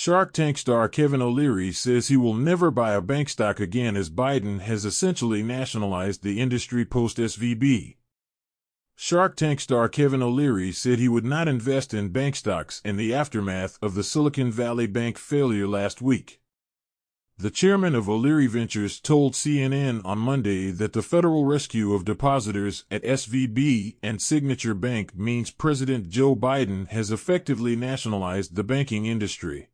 Shark Tank star Kevin O'Leary says he will never buy a bank stock again as Biden has essentially nationalized the industry post-SVB. Shark Tank star Kevin O'Leary said he would not invest in bank stocks in the aftermath of the Silicon Valley Bank failure last week. The chairman of O'Leary Ventures told CNN on Monday that the federal rescue of depositors at SVB and Signature Bank means President Joe Biden has effectively nationalized the banking industry.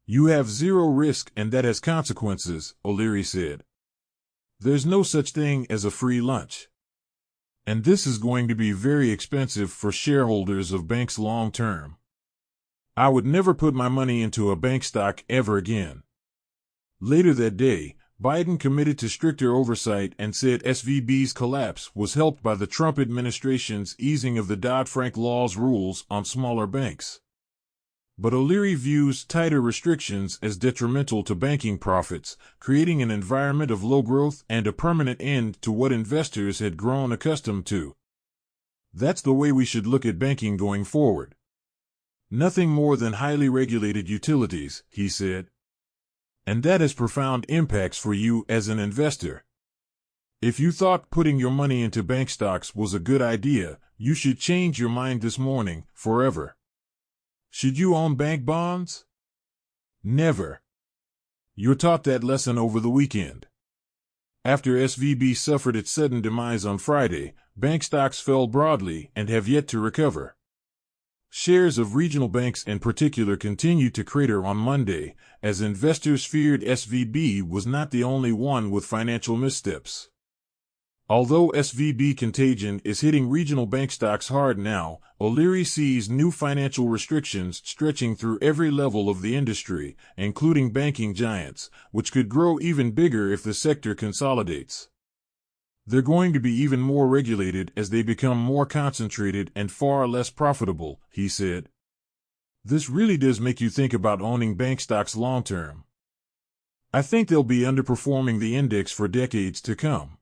"You have zero risk and that has consequences," O'Leary said. "There's no such thing as a free lunch. And this is going to be very expensive for shareholders of banks long term. I would never put my money into a bank stock ever again." Later that day, Biden committed to stricter oversight and said SVB's collapse was helped by the Trump administration's easing of the Dodd-Frank law's rules on smaller banks. But O'Leary views tighter restrictions as detrimental to banking profits, creating an environment of low growth and a permanent end to what investors had grown accustomed to. "That's the way we should look at banking going forward. Nothing more than highly regulated utilities," he said. "And that has profound impacts for you as an investor. If you thought putting your money into bank stocks was a good idea, you should change your mind this morning, forever. Should you own bank bonds? Never. You're taught that lesson over the weekend." After SVB suffered its sudden demise on Friday, bank stocks fell broadly and have yet to recover. Shares of regional banks in particular continued to crater on Monday, as investors feared SVB was not the only one with financial missteps. Although SVB contagion is hitting regional bank stocks hard now, O'Leary sees new financial restrictions stretching through every level of the industry, including banking giants, which could grow even bigger if the sector consolidates. "They're going to be even more regulated as they become more concentrated and far less profitable," he said. "This really does make you think about owning bank stocks long term. I think they'll be underperforming the index for decades to come."